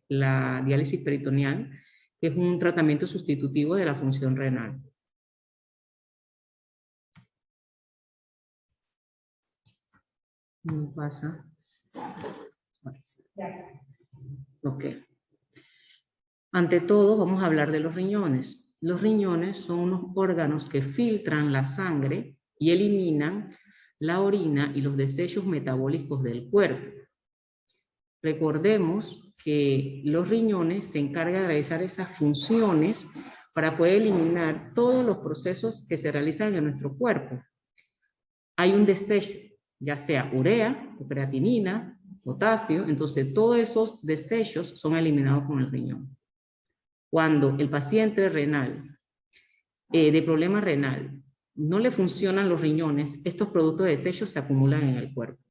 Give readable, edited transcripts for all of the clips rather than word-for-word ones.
la diálisis peritoneal, que es un tratamiento sustitutivo de la función renal. ¿Cómo pasa? Ok. Ante todo, vamos a hablar de los riñones. Los riñones son unos órganos que filtran la sangre y eliminan la orina y los desechos metabólicos del cuerpo. Recordemos que los riñones se encargan de realizar esas funciones para poder eliminar todos los procesos que se realizan en nuestro cuerpo. Hay un desecho, ya sea urea, o creatinina, potasio, entonces todos esos desechos son eliminados con el riñón. Cuando el paciente renal, de problema renal, no le funcionan los riñones, estos productos de desechos se acumulan en el cuerpo.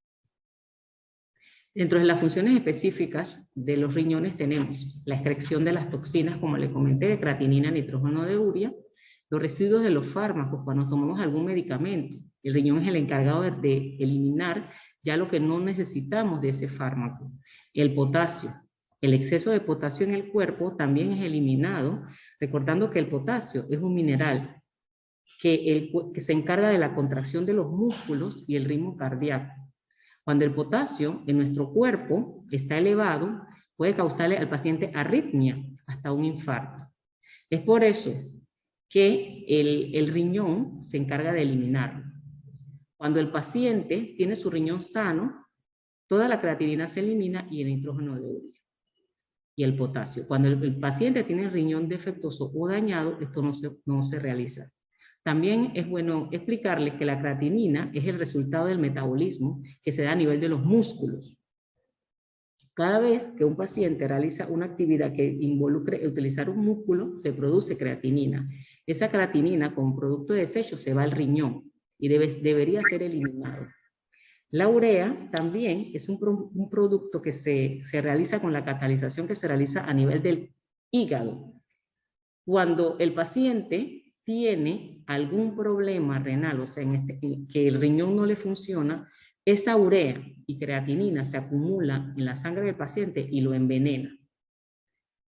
Dentro de las funciones específicas de los riñones tenemos la excreción de las toxinas, como le comenté, de creatinina, nitrógeno de urea, los residuos de los fármacos cuando tomamos algún medicamento. El riñón es el encargado de eliminar ya lo que no necesitamos de ese fármaco. El potasio. El exceso de potasio en el cuerpo también es eliminado, recordando que el potasio es un mineral que se encarga de la contracción de los músculos y el ritmo cardíaco. Cuando el potasio en nuestro cuerpo está elevado, puede causarle al paciente arritmia, hasta un infarto. Es por eso que el riñón se encarga de eliminarlo. Cuando el paciente tiene su riñón sano, toda la creatinina se elimina y el nitrógeno de urea y el potasio. Cuando el paciente tiene el riñón defectuoso o dañado, esto no se realiza. También es bueno explicarles que la creatinina es el resultado del metabolismo que se da a nivel de los músculos. Cada vez que un paciente realiza una actividad que involucre utilizar un músculo, se produce creatinina. Esa creatinina, como producto de desecho, se va al riñón y debería ser eliminado. La urea también es un producto que se realiza con la catalización que se realiza a nivel del hígado. Cuando el paciente tiene algún problema renal, o sea, que el riñón no le funciona, esa urea y creatinina se acumula en la sangre del paciente y lo envenena.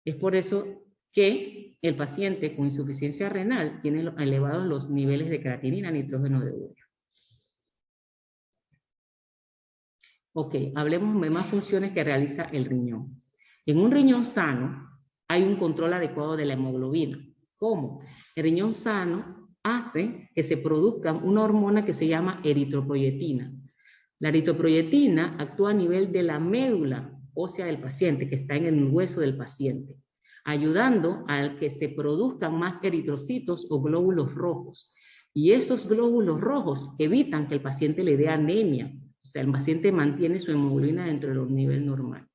Es por eso que el paciente con insuficiencia renal tiene elevados los niveles de creatinina, nitrógeno de urea. Ok, hablemos de más funciones que realiza el riñón. En un riñón sano hay un control adecuado de la hemoglobina. ¿Cómo? El riñón sano hace que se produzca una hormona que se llama eritropoyetina. La eritropoyetina actúa a nivel de la médula ósea del paciente, que está en el hueso del paciente, ayudando a que se produzcan más eritrocitos o glóbulos rojos. Y esos glóbulos rojos evitan que el paciente le dé anemia. O sea, el paciente mantiene su hemoglobina dentro del nivel normal.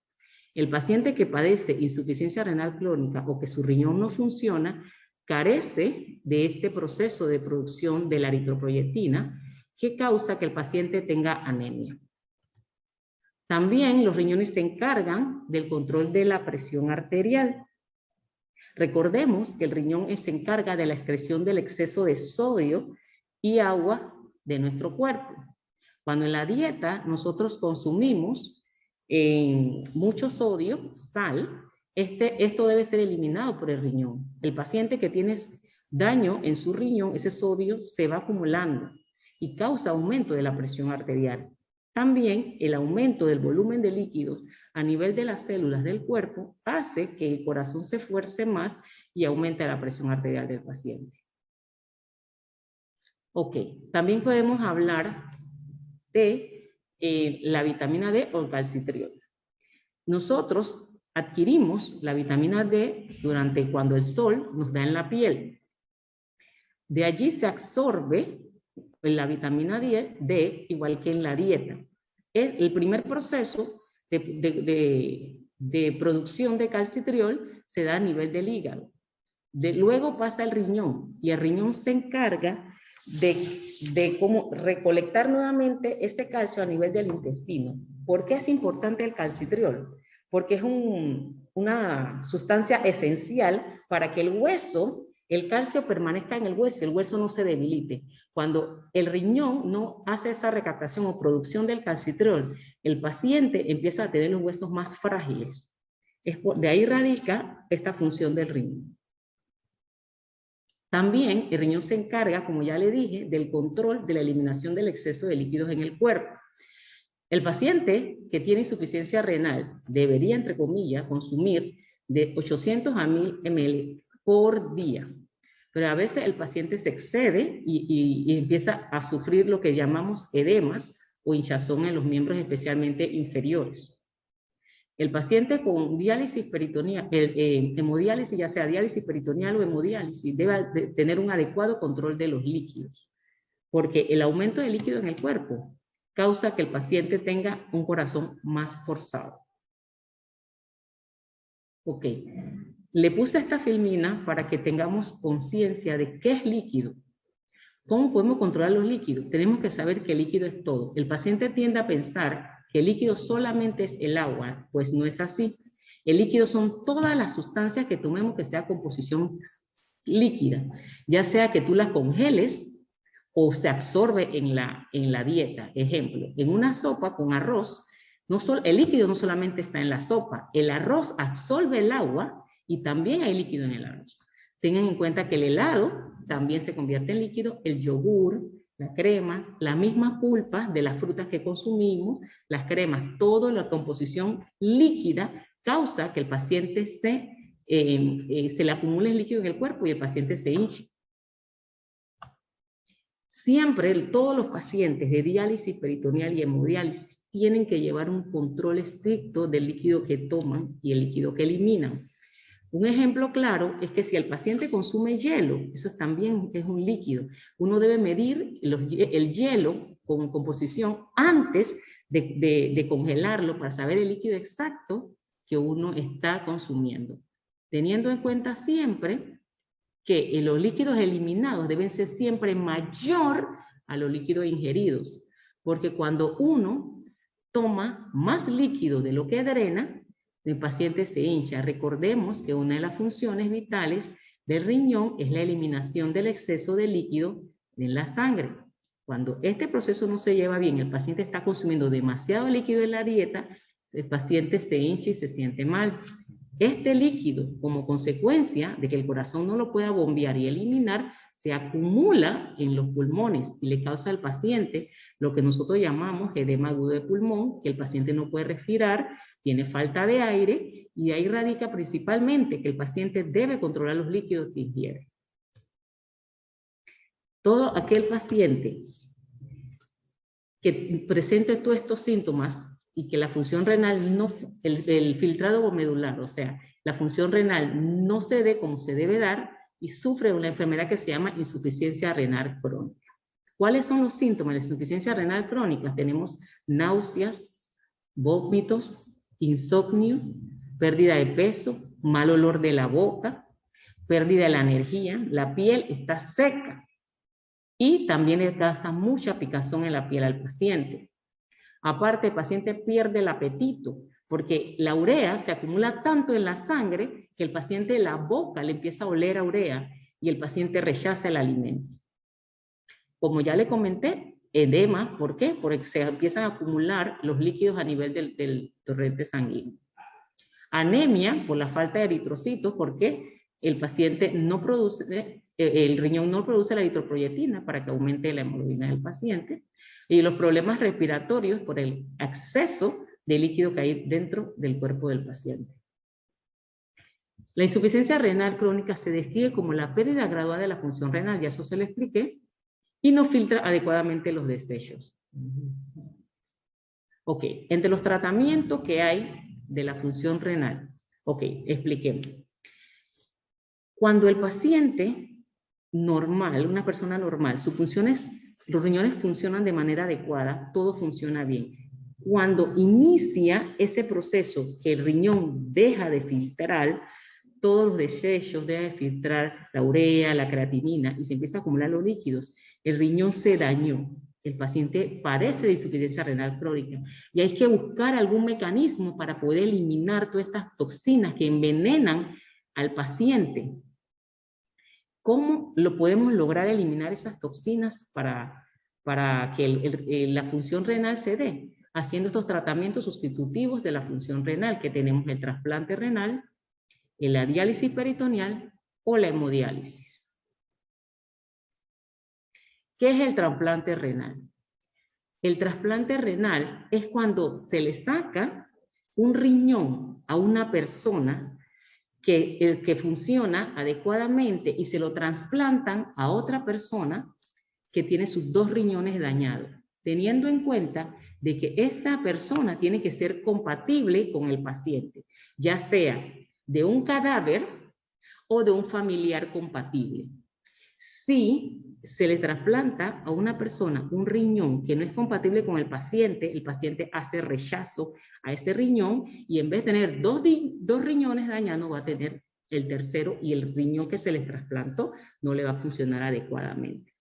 El paciente que padece insuficiencia renal crónica o que su riñón no funciona, carece de este proceso de producción de la eritropoyetina que causa que el paciente tenga anemia. También los riñones se encargan del control de la presión arterial. Recordemos que el riñón se encarga de la excreción del exceso de sodio y agua de nuestro cuerpo. Cuando en la dieta nosotros consumimos mucho sodio, sal, esto debe ser eliminado por el riñón. El paciente que tiene daño en su riñón, ese sodio se va acumulando y causa aumento de la presión arterial. También el aumento del volumen de líquidos a nivel de las células del cuerpo hace que el corazón se esfuerce más y aumente la presión arterial del paciente. Ok, también podemos hablar de la vitamina D o el calcitriol. Nosotros adquirimos la vitamina D cuando el sol nos da en la piel. De allí se absorbe la vitamina D igual que en la dieta. El primer proceso de producción de calcitriol se da a nivel del hígado. Luego pasa al riñón y el riñón se encarga de cómo recolectar nuevamente ese calcio a nivel del intestino. ¿Por qué es importante el calcitriol? Porque es una sustancia esencial para que el calcio permanezca en el hueso no se debilite. Cuando el riñón no hace esa recaptación o producción del calcitriol, el paciente empieza a tener los huesos más frágiles. De ahí radica esta función del riñón. También el riñón se encarga, como ya le dije, del control de la eliminación del exceso de líquidos en el cuerpo. El paciente que tiene insuficiencia renal debería, entre comillas, consumir de 800 a 1000 ml por día. Pero a veces el paciente se excede y empieza a sufrir lo que llamamos edemas o hinchazón en los miembros especialmente inferiores. El paciente con diálisis peritoneal, hemodiálisis, ya sea diálisis peritoneal o hemodiálisis, debe tener un adecuado control de los líquidos, porque el aumento de líquido en el cuerpo causa que el paciente tenga un corazón más forzado. Ok, le puse esta filmina para que tengamos conciencia de qué es líquido. ¿Cómo podemos controlar los líquidos? Tenemos que saber que el líquido es todo. El paciente tiende a pensar que el líquido solamente es el agua, pues no es así. El líquido son todas las sustancias que tomemos que sea composición líquida, ya sea que tú las congeles o se absorbe en la dieta. Ejemplo, en una sopa con arroz, el líquido no solamente está en la sopa, el arroz absorbe el agua y también hay líquido en el arroz. Tengan en cuenta que el helado también se convierte en líquido, el yogur, la crema, las mismas pulpas de las frutas que consumimos, las cremas, toda la composición líquida causa que el paciente se le acumule el líquido en el cuerpo y el paciente se hinche. Siempre todos los pacientes de diálisis peritoneal y hemodiálisis tienen que llevar un control estricto del líquido que toman y el líquido que eliminan. Un ejemplo claro es que si el paciente consume hielo, eso también es un líquido. Uno debe medir el hielo con composición antes de congelarlo para saber el líquido exacto que uno está consumiendo. Teniendo en cuenta siempre que los líquidos eliminados deben ser siempre mayor a los líquidos ingeridos, porque cuando uno toma más líquido de lo que drena, el paciente se hincha. Recordemos que una de las funciones vitales del riñón es la eliminación del exceso de líquido en la sangre. Cuando este proceso no se lleva bien, el paciente está consumiendo demasiado líquido en la dieta, el paciente se hincha y se siente mal. Este líquido, como consecuencia de que el corazón no lo pueda bombear y eliminar, se acumula en los pulmones y le causa al paciente lo que nosotros llamamos edema agudo de pulmón, que el paciente no puede respirar, tiene falta de aire, y ahí radica principalmente que el paciente debe controlar los líquidos que ingiere. Todo aquel paciente que presente todos estos síntomas y que la función renal, el filtrado medular, o sea, la función renal no se dé como se debe dar, y sufre una enfermedad que se llama insuficiencia renal crónica. ¿Cuáles son los síntomas de la insuficiencia renal crónica? Tenemos náuseas, vómitos, insomnio, pérdida de peso, mal olor de la boca, pérdida de la energía, la piel está seca y también le causa mucha picazón en la piel al paciente. Aparte, el paciente pierde el apetito porque la urea se acumula tanto en la sangre que el paciente, la boca le empieza a oler a urea y el paciente rechaza el alimento. Como ya le comenté, edema, ¿por qué? Porque se empiezan a acumular los líquidos a nivel del torrente sanguíneo. Anemia, por la falta de eritrocitos, porque el paciente no produce, el riñón no produce la eritropoyetina para que aumente la hemoglobina del paciente. Y los problemas respiratorios por el exceso de líquido que hay dentro del cuerpo del paciente. La insuficiencia renal crónica se describe como la pérdida gradual de la función renal, ya eso se lo expliqué, y no filtra adecuadamente los desechos. Ok, entre los tratamientos que hay de la función renal, ok, expliquemos. Cuando el paciente normal, una persona normal, sus funciones, los riñones funcionan de manera adecuada, todo funciona bien. Cuando inicia ese proceso que el riñón deja de filtrar todos los desechos, deja de filtrar la urea, la creatinina y se empieza a acumular los líquidos, el riñón se dañó. El paciente padece de insuficiencia renal crónica y hay que buscar algún mecanismo para poder eliminar todas estas toxinas que envenenan al paciente. ¿Cómo lo podemos lograr eliminar esas toxinas para que la función renal se dé? haciendo estos tratamientos sustitutivos de la función renal, que tenemos el trasplante renal, la diálisis peritoneal o la hemodiálisis. ¿Qué es el trasplante renal? El trasplante renal es cuando se le saca un riñón a una persona que funciona adecuadamente y se lo trasplantan a otra persona que tiene sus 2 riñones dañados, teniendo en cuenta de que esta persona tiene que ser compatible con el paciente, ya sea de un cadáver o de un familiar compatible. Si se le trasplanta a una persona un riñón que no es compatible con el paciente hace rechazo a ese riñón y en vez de tener dos riñones dañados va a tener el tercero y el riñón que se le trasplantó no le va a funcionar adecuadamente.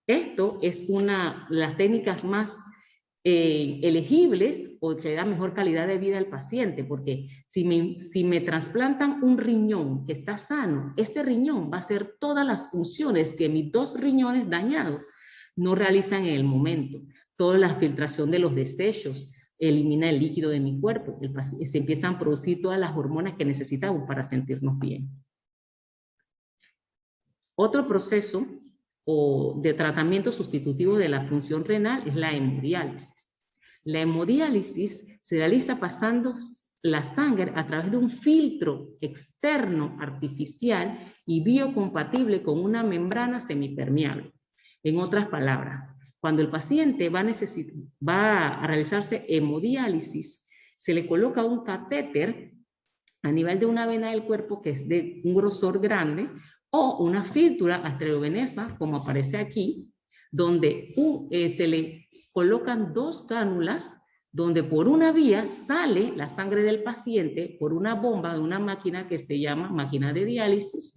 Esto es una de las técnicas más elegibles o que da mejor calidad de vida al paciente, porque si me trasplantan un riñón que está sano, este riñón va a hacer todas las funciones que mis 2 riñones dañados no realizan en el momento. Toda la filtración de los desechos, elimina el líquido de mi cuerpo, se empiezan a producir todas las hormonas que necesitamos para sentirnos bien. Otro proceso de tratamiento sustitutivo de la función renal es la hemodiálisis. La hemodiálisis se realiza pasando la sangre a través de un filtro externo artificial y biocompatible con una membrana semipermeable. En otras palabras, cuando el paciente va a realizarse hemodiálisis, se le coloca un catéter a nivel de una vena del cuerpo que es de un grosor grande, o una fístula arteriovenosa, como aparece aquí, donde se le colocan 2 cánulas, donde por una vía sale la sangre del paciente por una bomba de una máquina que se llama máquina de diálisis.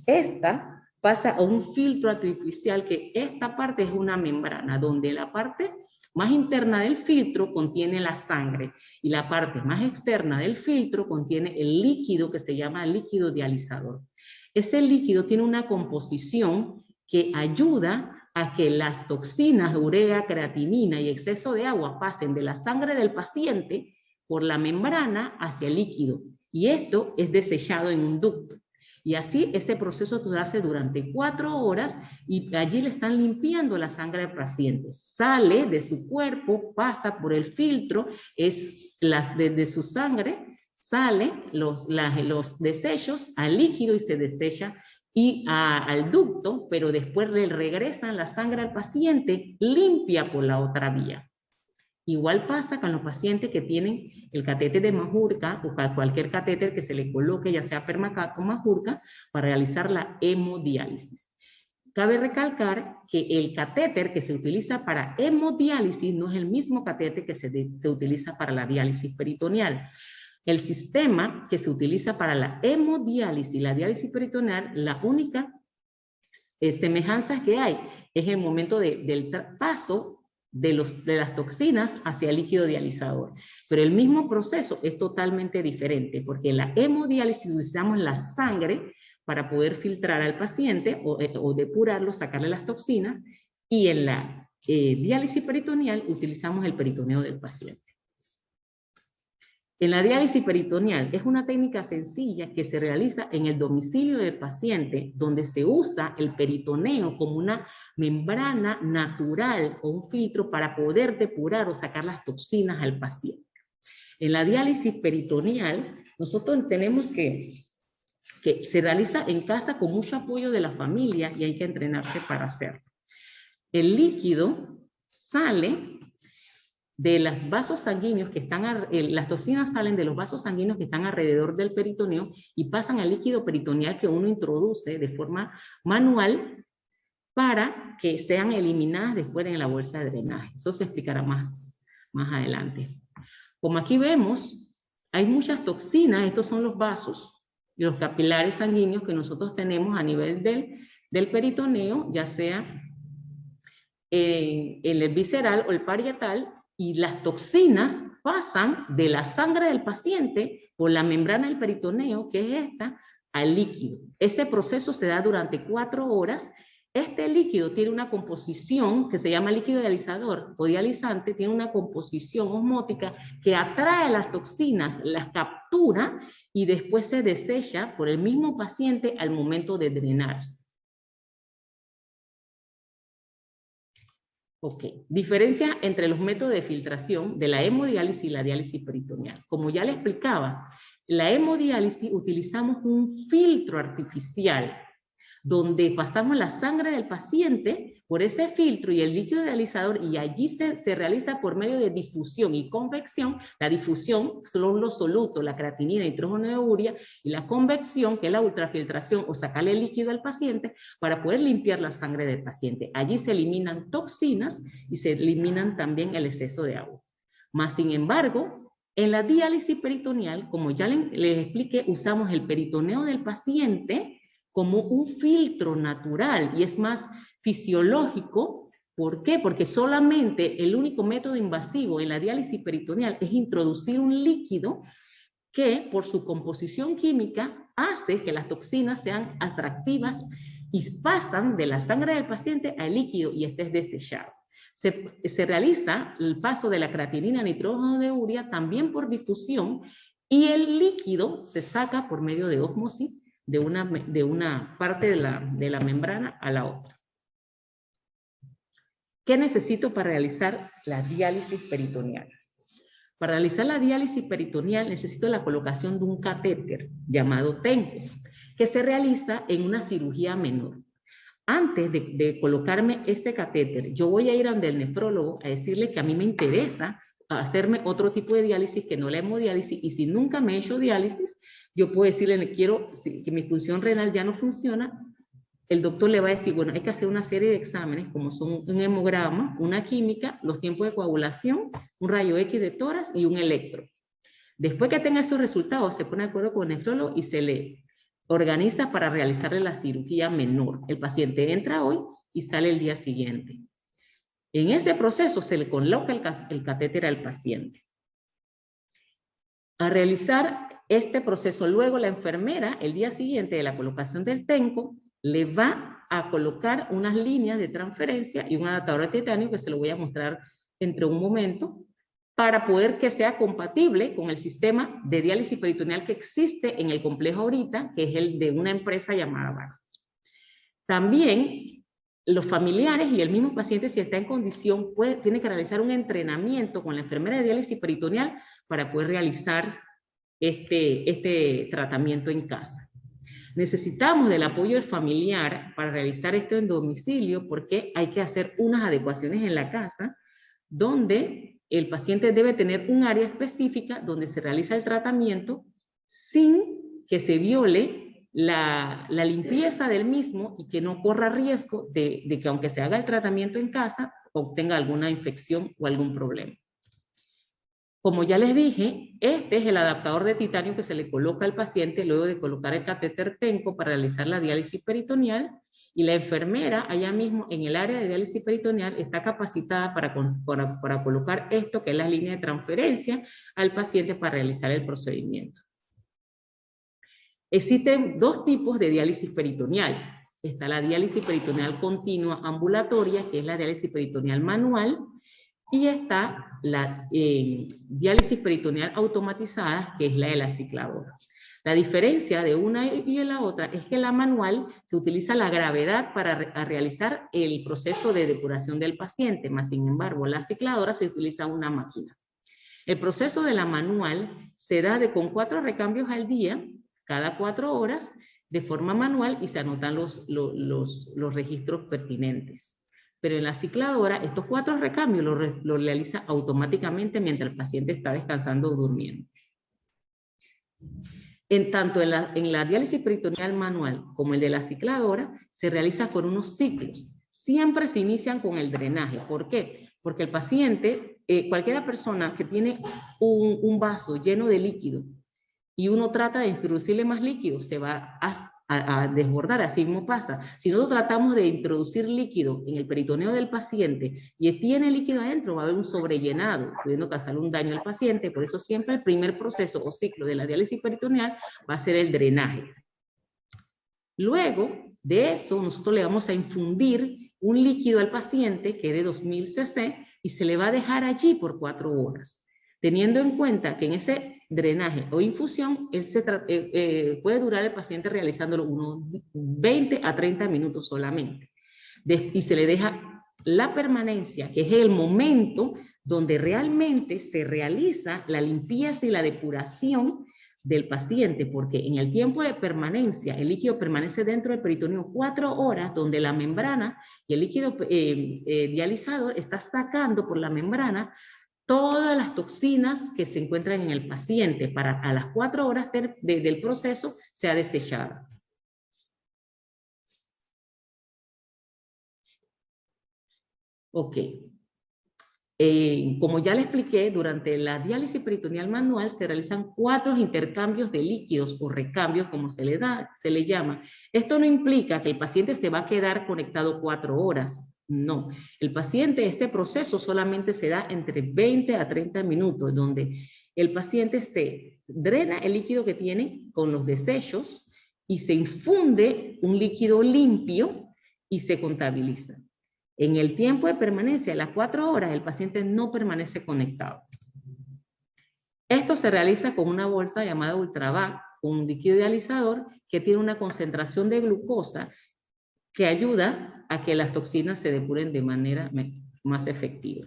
Esta pasa a un filtro artificial, que esta parte es una membrana, donde la parte más interna del filtro contiene la sangre y la parte más externa del filtro contiene el líquido que se llama líquido dializador. Ese líquido tiene una composición que ayuda a que las toxinas, urea, creatinina y exceso de agua pasen de la sangre del paciente por la membrana hacia el líquido. Y esto es desechado en un ducto. Y así ese proceso se hace durante 4 horas y allí le están limpiando la sangre del paciente. Sale de su cuerpo, pasa por el filtro, de su sangre, salen los desechos al líquido y se desecha al ducto, pero después le regresan la sangre al paciente limpia por la otra vía. Igual pasa con los pacientes que tienen el catéter de Majorca o cualquier catéter que se le coloque, ya sea Permacat o Majorca, para realizar la hemodiálisis. Cabe recalcar que el catéter que se utiliza para hemodiálisis no es el mismo catéter que se utiliza para la diálisis peritoneal. El sistema que se utiliza para la hemodiálisis y la diálisis peritoneal, la única semejanza que hay es el momento del paso de las toxinas hacia el líquido dializador. Pero el mismo proceso es totalmente diferente, porque en la hemodiálisis utilizamos la sangre para poder filtrar al paciente o depurarlo, sacarle las toxinas, y en la diálisis peritoneal utilizamos el peritoneo del paciente. En la diálisis peritoneal es una técnica sencilla que se realiza en el domicilio del paciente, donde se usa el peritoneo como una membrana natural o un filtro para poder depurar o sacar las toxinas al paciente. En la diálisis peritoneal, nosotros tenemos que se realiza en casa con mucho apoyo de la familia y hay que entrenarse para hacerlo. El líquido sale de los vasos sanguíneos que están, las toxinas salen de los vasos sanguíneos que están alrededor del peritoneo y pasan al líquido peritoneal que uno introduce de forma manual para que sean eliminadas después en la bolsa de drenaje. Eso se explicará más adelante. Como aquí vemos, hay muchas toxinas. Estos son los vasos y los capilares sanguíneos que nosotros tenemos a nivel del peritoneo, ya sea el visceral o el parietal, y las toxinas pasan de la sangre del paciente por la membrana del peritoneo, que es esta, al líquido. Ese proceso se da durante 4 horas Este líquido tiene una composición que se llama líquido dializador o dializante, tiene una composición osmótica que atrae las toxinas, las captura y después se desecha por el mismo paciente al momento de drenarse. Ok, diferencia entre los métodos de filtración de la hemodiálisis y la diálisis peritoneal. Como ya le explicaba, la hemodiálisis utilizamos un filtro artificial donde pasamos la sangre del paciente por ese filtro y el líquido dializador, y allí se realiza por medio de difusión y convección. La difusión son los solutos, la creatinina, nitrógeno de urea, y la convección, que es la ultrafiltración o sacarle el líquido al paciente para poder limpiar la sangre del paciente. Allí se eliminan toxinas y se eliminan también el exceso de agua. Más sin embargo, en la diálisis peritoneal, como ya les expliqué, usamos el peritoneo del paciente como un filtro natural y es más fisiológico. ¿Por qué? Porque solamente el único método invasivo en la diálisis peritoneal es introducir un líquido que por su composición química hace que las toxinas sean atractivas y pasan de la sangre del paciente al líquido y este es desechado. Se realiza el paso de la creatinina nitrógeno de urea también por difusión y el líquido se saca por medio de ósmosis de una parte de la membrana a la otra. ¿Qué necesito para realizar la diálisis peritoneal? Para realizar la diálisis peritoneal necesito la colocación de un catéter llamado TENCO, que se realiza en una cirugía menor. Antes de colocarme este catéter, yo voy a ir donde el nefrólogo a decirle que a mí me interesa hacerme otro tipo de diálisis que no la hemodiálisis, y si nunca me he hecho diálisis, yo puedo decirle, quiero que mi función renal ya no funciona. El doctor le va a decir, bueno, hay que hacer una serie de exámenes, como son un hemograma, una química, los tiempos de coagulación, un rayo X de tórax y un electro. Después que tenga esos resultados, se pone de acuerdo con el nefrólogo y se le organiza para realizarle la cirugía menor. El paciente entra hoy y sale el día siguiente. En ese proceso se le coloca el catéter al paciente. A realizar este proceso, luego la enfermera, el día siguiente de la colocación del TENCO, le va a colocar unas líneas de transferencia y un adaptador de titanio que se lo voy a mostrar entre un momento, para poder que sea compatible con el sistema de diálisis peritoneal que existe en el complejo ahorita, que es el de una empresa llamada Baxter. También los familiares y el mismo paciente, si está en condición, tiene que realizar un entrenamiento con la enfermera de diálisis peritoneal para poder realizar este tratamiento en casa. Necesitamos del apoyo del familiar para realizar esto en domicilio, porque hay que hacer unas adecuaciones en la casa, donde el paciente debe tener un área específica donde se realiza el tratamiento sin que se viole la limpieza del mismo y que no corra riesgo de que aunque se haga el tratamiento en casa, obtenga alguna infección o algún problema. Como ya les dije, este es el adaptador de titanio que se le coloca al paciente luego de colocar el catéter TENCO para realizar la diálisis peritoneal, y la enfermera allá mismo en el área de diálisis peritoneal está capacitada para colocar esto, que es la línea de transferencia al paciente para realizar el procedimiento. Existen dos tipos de diálisis peritoneal. Está la diálisis peritoneal continua ambulatoria, que es la diálisis peritoneal manual, y está la diálisis peritoneal automatizada, que es la de la cicladora. La diferencia de una y de la otra es que la manual se utiliza la gravedad para realizar el proceso de depuración del paciente, más sin embargo, la cicladora se utiliza una máquina. El proceso de la manual se da con 4 recambios al día, cada 4 horas, de forma manual, y se anotan los registros pertinentes. Pero en la cicladora, estos 4 recambios los realiza automáticamente mientras el paciente está descansando o durmiendo. Tanto en la diálisis peritoneal manual como el de la cicladora, se realiza por unos ciclos. Siempre se inician con el drenaje. ¿Por qué? Porque el paciente, cualquier persona que tiene un vaso lleno de líquido y uno trata de introducirle más líquido, se va a desbordar. Así mismo pasa. Si nosotros tratamos de introducir líquido en el peritoneo del paciente y tiene líquido adentro, va a haber un sobrellenado, pudiendo causar un daño al paciente. Por eso siempre el primer proceso o ciclo de la diálisis peritoneal va a ser el drenaje. Luego De eso nosotros le vamos a infundir un líquido al paciente que es de 2000 cc y se le va a dejar allí por 4 horas, teniendo en cuenta que en ese drenaje o infusión puede durar el paciente realizándolo unos 20 a 30 minutos solamente. Y se le deja la permanencia, que es el momento donde realmente se realiza la limpieza y la depuración del paciente, porque en el tiempo de permanencia el líquido permanece dentro del peritoneo 4 horas, donde la membrana y el líquido dializador está sacando por la membrana todas las toxinas que se encuentran en el paciente para a las 4 horas del proceso sea desechada. Ok. Como ya le expliqué, durante la diálisis peritoneal manual se realizan 4 intercambios de líquidos o recambios, como se le llama. Esto no implica que el paciente se va a quedar conectado 4 horas. No, el paciente, este proceso solamente se da entre 20 a 30 minutos, donde el paciente se drena el líquido que tiene con los desechos y se infunde un líquido limpio y se contabiliza. En el tiempo de permanencia de las 4 horas, el paciente no permanece conectado. Esto se realiza con una bolsa llamada Ultravac, con un líquido dializador que tiene una concentración de glucosa que ayuda a que las toxinas se depuren de manera más efectiva.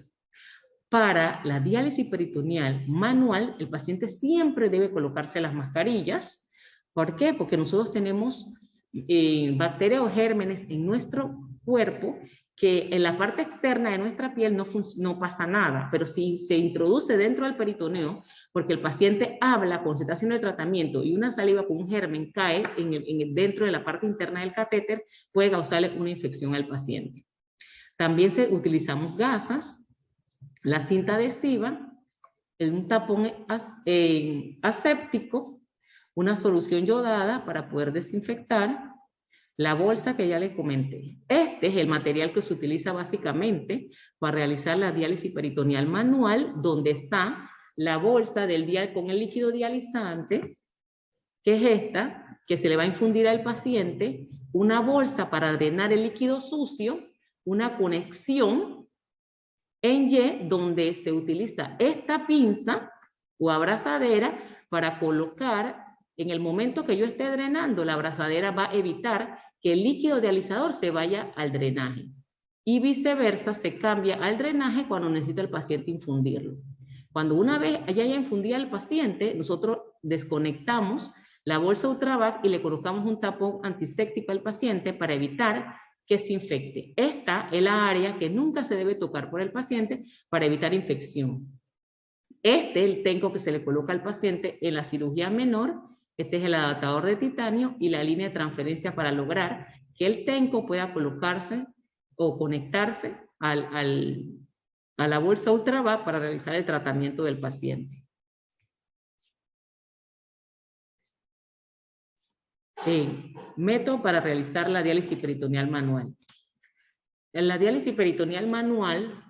Para la diálisis peritoneal manual, el paciente siempre debe colocarse las mascarillas. ¿Por qué? Porque nosotros tenemos bacterias o gérmenes en nuestro cuerpo que en la parte externa de nuestra piel no pasa nada, pero si se introduce dentro del peritoneo, porque el paciente habla cuando se está haciendo el tratamiento y una saliva con un germen cae dentro de la parte interna del catéter, puede causarle una infección al paciente. También utilizamos gasas, la cinta adhesiva, un tapón aséptico, una solución yodada para poder desinfectar, la bolsa que ya les comenté. Este es el material que se utiliza básicamente para realizar la diálisis peritoneal manual, donde está la bolsa con el líquido dializante, que es esta, que se le va a infundir al paciente, una bolsa para drenar el líquido sucio, una conexión en Y, donde se utiliza esta pinza o abrazadera para colocar, en el momento que yo esté drenando, la abrazadera va a evitar que el líquido dializador se vaya al drenaje. Y viceversa, se cambia al drenaje cuando necesita el paciente infundirlo. Cuando una vez haya infundido al paciente, nosotros desconectamos la bolsa Ultravac y le colocamos un tapón antiséptico al paciente para evitar que se infecte. Esta es la área que nunca se debe tocar por el paciente para evitar infección. Este es el tenco que se le coloca al paciente en la cirugía menor. Este es el adaptador de titanio y la línea de transferencia para lograr que el tenco pueda colocarse o conectarse a la bolsa Ultravac para realizar el tratamiento del paciente. Método para realizar la diálisis peritoneal manual. En la diálisis peritoneal manual,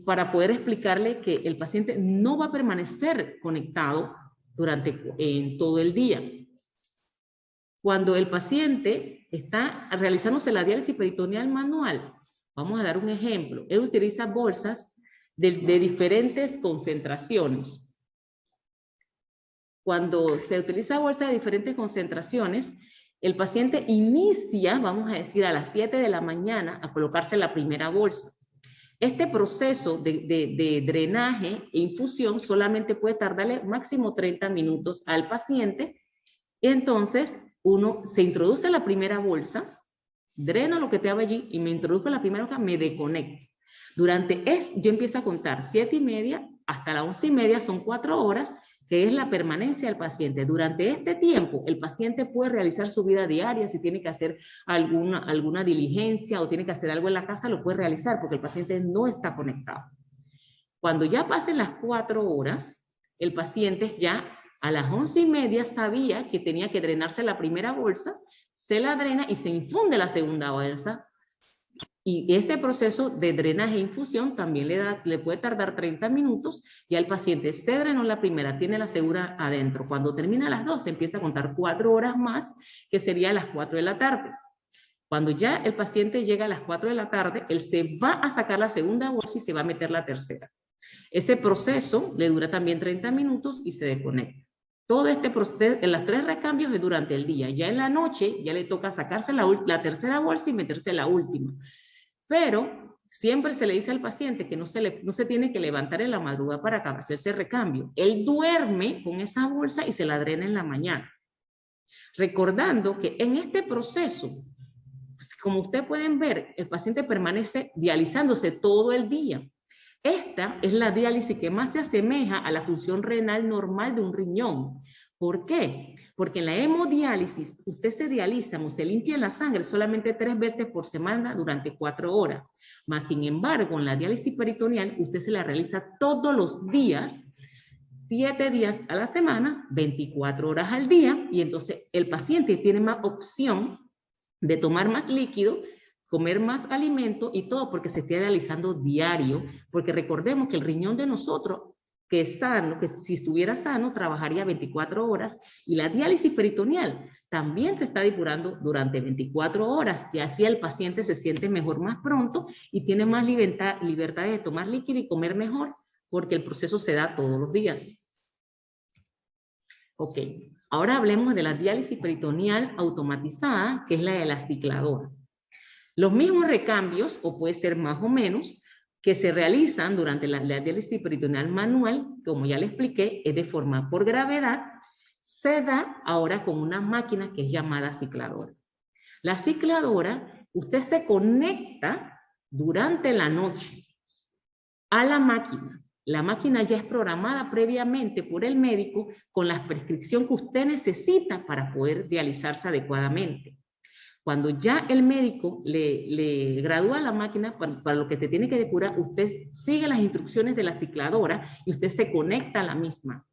para poder explicarle que el paciente no va a permanecer conectado durante todo el día. Cuando el paciente está realizándose la diálisis peritoneal manual, vamos a dar un ejemplo. Él utiliza bolsas de diferentes concentraciones. Cuando se utiliza bolsas de diferentes concentraciones, el paciente inicia, vamos a decir, a las 7 de la mañana a colocarse la primera bolsa. Este proceso de drenaje e infusión solamente puede tardarle máximo 30 minutos al paciente. Entonces, uno se introduce la primera bolsa, dreno lo que te hago allí y me introduzco la primera bolsa, me desconecto. Yo empiezo a contar 7:30 hasta las 11:30, son 4 horas, que es la permanencia del paciente. Durante este tiempo, el paciente puede realizar su vida diaria, si tiene que hacer alguna diligencia o tiene que hacer algo en la casa, lo puede realizar porque el paciente no está conectado. Cuando ya pasen las 4 horas, el paciente ya a las 11:30 sabía que tenía que drenarse la primera bolsa, se la drena y se infunde la segunda bolsa. Y ese proceso de drenaje e infusión también le puede tardar 30 minutos. Ya el paciente se drenó la primera, tiene la segunda adentro. Cuando termina las 2, empieza a contar 4 horas más, que sería a las 4 de la tarde. Cuando ya el paciente llega a las 4 de la tarde, él se va a sacar la segunda bolsa y se va a meter la tercera. Ese proceso le dura también 30 minutos y se desconecta. Todo este proceso, en las 3 recambios es durante el día. Ya en la noche, ya le toca sacarse la tercera bolsa y meterse la última. Pero siempre se le dice al paciente que no se tiene que levantar en la madrugada para acabarse ese recambio. Él duerme con esa bolsa y se la drena en la mañana. Recordando que en este proceso, pues, como ustedes pueden ver, el paciente permanece dializándose todo el día. Esta es la diálisis que más se asemeja a la función renal normal de un riñón. ¿Por qué? Porque en la hemodiálisis usted se dializa, se limpia la sangre solamente 3 veces por semana durante 4 horas. Más sin embargo, en la diálisis peritoneal usted se la realiza todos los días, 7 días a la semana, 24 horas al día, y entonces el paciente tiene más opción de tomar más líquido, comer más alimento y todo porque se está dializando diario, porque recordemos que el riñón de nosotros, que es sano, que si estuviera sano, trabajaría 24 horas, y la diálisis peritoneal también se está depurando durante 24 horas, que así el paciente se siente mejor más pronto y tiene más libertad de tomar líquido y comer mejor, porque el proceso se da todos los días. Ok, ahora hablemos de la diálisis peritoneal automatizada, que es la de la cicladora. Los mismos recambios, o puede ser más o menos, que se realizan durante la diálisis peritoneal manual, como ya le expliqué, es de forma por gravedad, se da ahora con una máquina que es llamada cicladora. La cicladora, usted se conecta durante la noche a la máquina. La máquina ya es programada previamente por el médico con la prescripción que usted necesita para poder dializarse adecuadamente. Cuando ya el médico le gradúa la máquina para lo que te tiene que depurar, usted sigue las instrucciones de la cicladora y usted se conecta a la misma.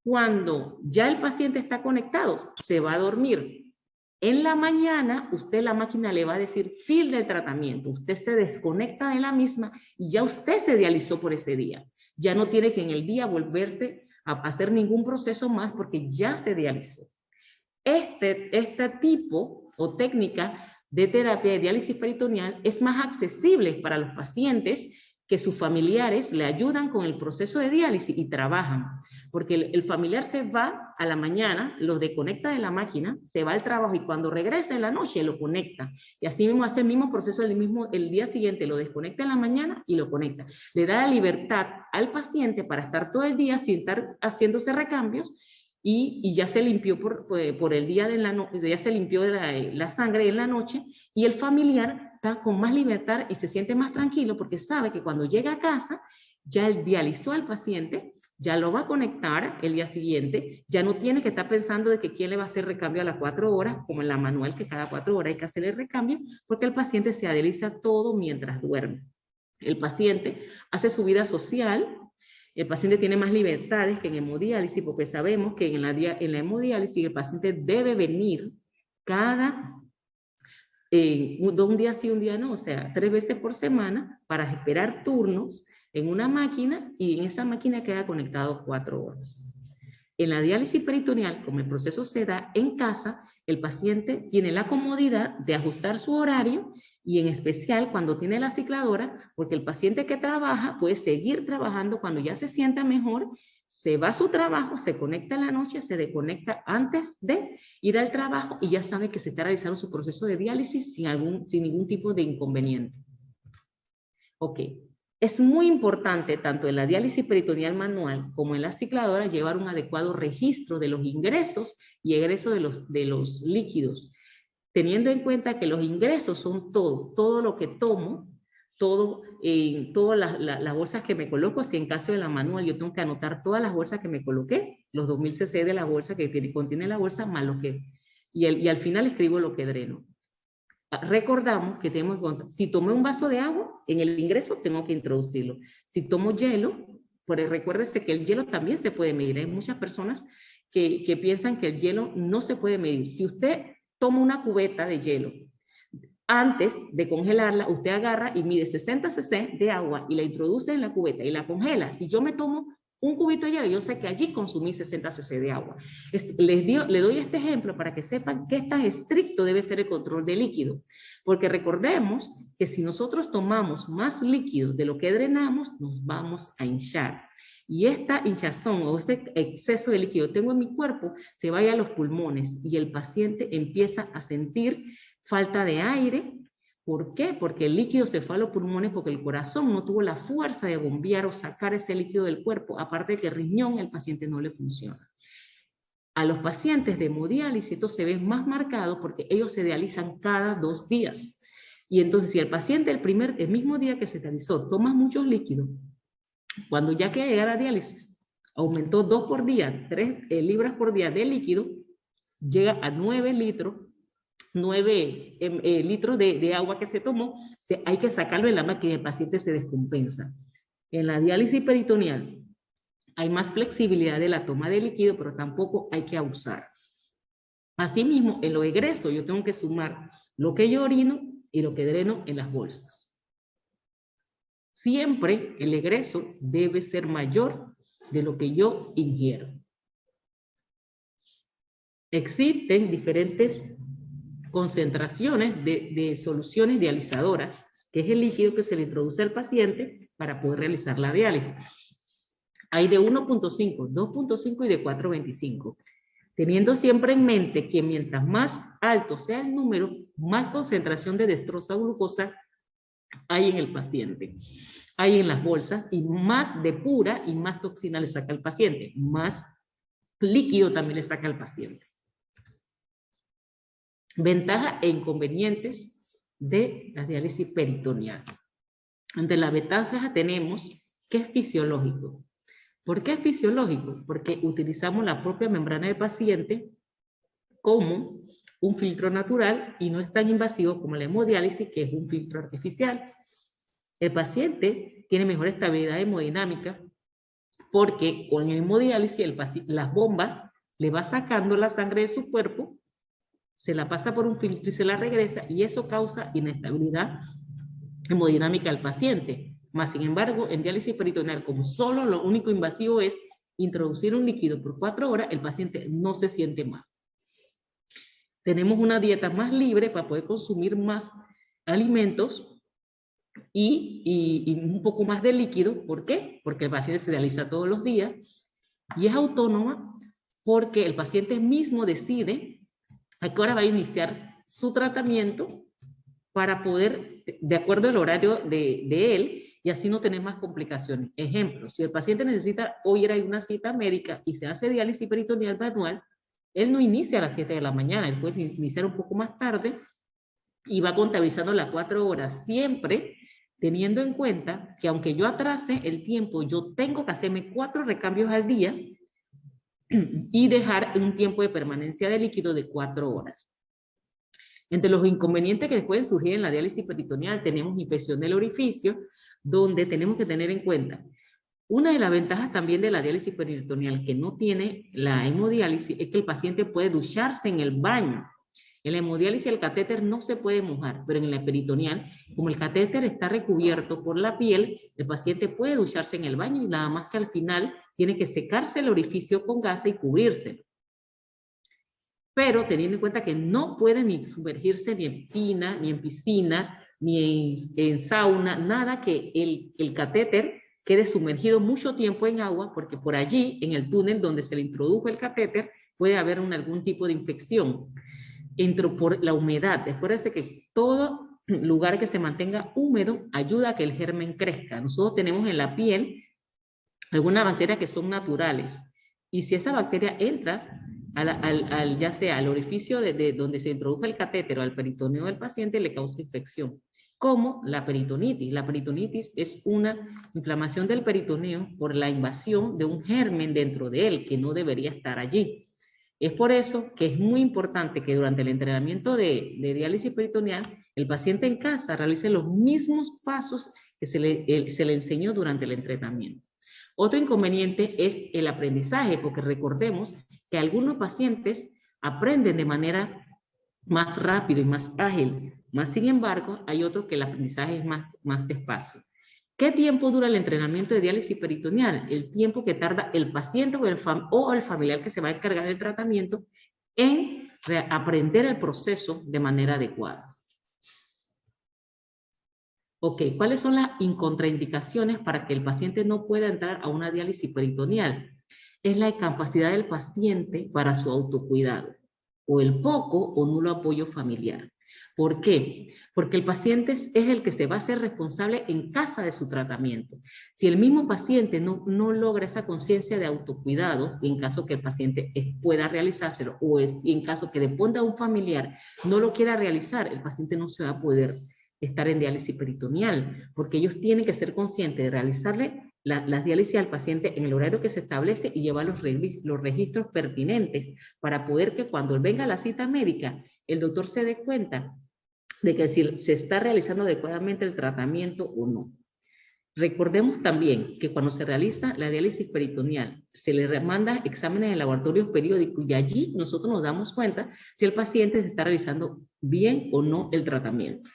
Cuando ya el paciente está conectado, se va a dormir. En la mañana, la máquina le va a decir fin del tratamiento. Usted se desconecta de la misma y ya usted se dializó por ese día. Ya no tiene que en el día volverse a hacer ningún proceso más porque ya se dializó. Este tipo o técnica de terapia de diálisis peritoneal es más accesible para los pacientes que sus familiares le ayudan con el proceso de diálisis y trabajan. Porque el familiar se va a la mañana, lo desconecta de la máquina, se va al trabajo y cuando regresa en la noche lo conecta. Y así mismo hace el mismo proceso el día siguiente, lo desconecta en la mañana y lo conecta. Le da la libertad al paciente para estar todo el día sin estar haciéndose recambios y ya se limpió por el día de la noche, ya se limpió la sangre en la noche y el familiar está con más libertad y se siente más tranquilo porque sabe que cuando llega a casa ya él dializó al paciente, ya lo va a conectar el día siguiente, ya no tiene que estar pensando de que quién le va a hacer recambio a las 4 horas, como en la manual que cada 4 horas hay que hacerle recambio, porque el paciente se dializa todo mientras duerme. El paciente hace su vida social. El paciente tiene más libertades que en hemodiálisis, porque sabemos que en la hemodiálisis el paciente debe venir un día sí, un día no, o sea, 3 veces por semana para esperar turnos en una máquina y en esa máquina queda conectado 4 horas. En la diálisis peritoneal, como el proceso se da en casa, el paciente tiene la comodidad de ajustar su horario y en especial cuando tiene la cicladora, porque el paciente que trabaja puede seguir trabajando cuando ya se sienta mejor, se va a su trabajo, se conecta en la noche, se desconecta antes de ir al trabajo y ya sabe que se está realizando su proceso de diálisis sin ningún tipo de inconveniente. Ok. Es muy importante, tanto en la diálisis peritoneal manual como en la cicladora, llevar un adecuado registro de los ingresos y egresos de los líquidos, teniendo en cuenta que los ingresos son todo lo que tomo, todas las bolsas que me coloco. Si en caso de la manual yo tengo que anotar todas las bolsas que me coloqué, los 2000 cc de la bolsa que contiene la bolsa, más lo que, y al final escribo lo que dreno. Recordamos que tenemos que contar, si tomé un vaso de agua, en el ingreso tengo que introducirlo. Si tomo hielo, recuérdese que el hielo también se puede medir. Hay muchas personas que piensan que el hielo no se puede medir. Si usted toma una cubeta de hielo, Antes de congelarla, usted agarra y mide 60 cc de agua y la introduce en la cubeta y la congela. Si yo me tomo un cubito de hielo, yo sé que allí consumí 60 cc de agua. Le doy este ejemplo para que sepan qué tan estricto debe ser el control de líquido. Porque recordemos que si nosotros tomamos más líquido de lo que drenamos, nos vamos a hinchar. Y esta hinchazón o este exceso de líquido que tengo en mi cuerpo se va a los pulmones y el paciente empieza a sentir falta de aire. ¿Por qué? Porque el líquido se fue a los pulmones porque el corazón no tuvo la fuerza de bombear o sacar ese líquido del cuerpo, aparte de que el riñón el paciente no le funciona. A los pacientes de hemodiálisis esto se ve más marcado porque ellos se dializan cada 2 días. Y entonces si el paciente el mismo día que se dializó toma muchos líquidos, cuando ya que llega a la diálisis aumentó 2 por día, 3 libras por día de líquido, llega a 9 litros, 9 litros de agua que se tomó, hay que sacarlo de la máquina y el paciente se descompensa. En la diálisis peritoneal hay más flexibilidad de la toma de líquido, pero tampoco hay que abusar. Asimismo, en los egresos yo tengo que sumar lo que yo orino y lo que dreno en las bolsas. Siempre el egreso debe ser mayor de lo que yo ingiero. Existen diferentes concentraciones de soluciones dializadoras, que es el líquido que se le introduce al paciente para poder realizar la diálisis. Hay de 1.5, 2.5 y de 4.25. Teniendo siempre en mente que mientras más alto sea el número, más concentración de dextrosa o glucosa hay en el paciente, hay en las bolsas, y más depura y más toxina le saca al paciente, más líquido también le saca al paciente. Ventajas e inconvenientes de la diálisis peritoneal. Ante la ventaja tenemos que es fisiológico. ¿Por qué es fisiológico? Porque utilizamos la propia membrana del paciente como un filtro natural y no es tan invasivo como la hemodiálisis, que es un filtro artificial. El paciente tiene mejor estabilidad hemodinámica porque con la hemodiálisis las bombas le va sacando la sangre de su cuerpo, se la pasa por un filtro y se la regresa, y eso causa inestabilidad hemodinámica al paciente. Más sin embargo, en diálisis peritoneal, como solo lo único invasivo es introducir un líquido por 4 horas, el paciente no se siente mal. Tenemos una dieta más libre para poder consumir más alimentos y un poco más de líquido. ¿Por qué? Porque el paciente se dializa todos los días, y es autónoma porque el paciente mismo decide a qué hora va a iniciar su tratamiento para poder, de acuerdo al horario de él, y así no tener más complicaciones. Ejemplo, si el paciente necesita hoy ir a una cita médica y se hace diálisis peritoneal manual, él no inicia a las 7 de la mañana, él puede iniciar un poco más tarde y va contabilizando las 4 horas, siempre teniendo en cuenta que aunque yo atrase el tiempo, yo tengo que hacerme 4 recambios al día y dejar un tiempo de permanencia de líquido de 4 horas. Entre los inconvenientes que pueden surgir en la diálisis peritoneal tenemos infección del orificio, donde tenemos que tener en cuenta, una de las ventajas también de la diálisis peritoneal que no tiene la hemodiálisis es que el paciente puede ducharse en el baño. En la hemodiálisis el catéter no se puede mojar, pero en la peritoneal, como el catéter está recubierto por la piel, el paciente puede ducharse en el baño y nada más que al final tiene que secarse el orificio con gasa y cubrirse. Pero teniendo en cuenta que no puede ni sumergirse ni en tina, ni en piscina, ni en sauna, nada que el catéter quede sumergido mucho tiempo en agua, porque por allí, en el túnel donde se le introdujo el catéter, puede haber algún tipo de infección. Entró por la humedad. Acuérdense que todo lugar que se mantenga húmedo ayuda a que el germen crezca. Nosotros tenemos en la piel algunas bacterias que son naturales, y si esa bacteria entra ya sea al orificio de donde se introdujo el catéter o al peritoneo del paciente, le causa infección, como la peritonitis. La peritonitis es una inflamación del peritoneo por la invasión de un germen dentro de él que no debería estar allí. Es por eso que es muy importante que durante el entrenamiento de diálisis peritoneal, el paciente en casa realice los mismos pasos que se le enseñó durante el entrenamiento. Otro inconveniente es el aprendizaje, porque recordemos que algunos pacientes aprenden de manera más rápida y más ágil Más sin embargo, hay otros que el aprendizaje es más despacio. ¿Qué tiempo dura el entrenamiento de diálisis peritoneal? El tiempo que tarda el paciente o el familiar que se va a encargar del tratamiento en aprender el proceso de manera adecuada. Ok, ¿cuáles son las contraindicaciones para que el paciente no pueda entrar a una diálisis peritoneal? Es la incapacidad del paciente para su autocuidado, o el poco o nulo apoyo familiar. ¿Por qué? Porque el paciente es el que se va a hacer responsable en casa de su tratamiento. Si el mismo paciente no logra esa conciencia de autocuidado, y en caso que el paciente pueda realizárselo, o en caso que dependa de un familiar no lo quiera realizar, el paciente no se va a poder estar en diálisis peritoneal, porque ellos tienen que ser conscientes de realizarle las diálisis al paciente en el horario que se establece y llevar los registros pertinentes para poder que cuando venga a la cita médica, el doctor se dé cuenta de que si se está realizando adecuadamente el tratamiento o no. Recordemos también que cuando se realiza la diálisis peritoneal, se le manda exámenes de laboratorios periódicos y allí nosotros nos damos cuenta si el paciente se está realizando bien o no el tratamiento.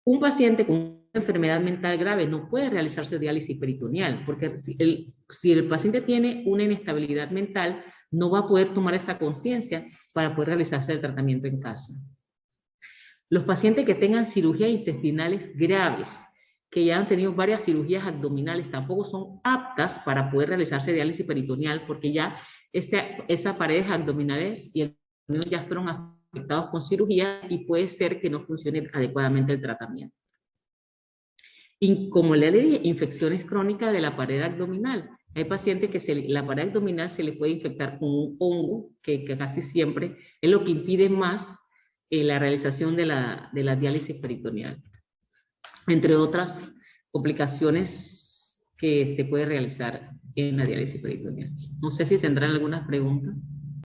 Un paciente con una enfermedad mental grave no puede realizarse diálisis peritoneal, porque si el paciente tiene una inestabilidad mental, no va a poder tomar esa conciencia para poder realizarse el tratamiento en casa. Los pacientes que tengan cirugías intestinales graves, que ya han tenido varias cirugías abdominales, tampoco son aptas para poder realizarse diálisis peritoneal, porque ya esas paredes abdominales y el ya fueron afectados con cirugía y puede ser que no funcione adecuadamente el tratamiento. Y como le dije, infecciones crónicas de la pared abdominal. Hay pacientes que la pared abdominal se le puede infectar con un hongo, que casi siempre es lo que impide más la realización de la diálisis peritoneal. Entre otras complicaciones que se puede realizar en la diálisis peritoneal. No sé si tendrán algunas preguntas.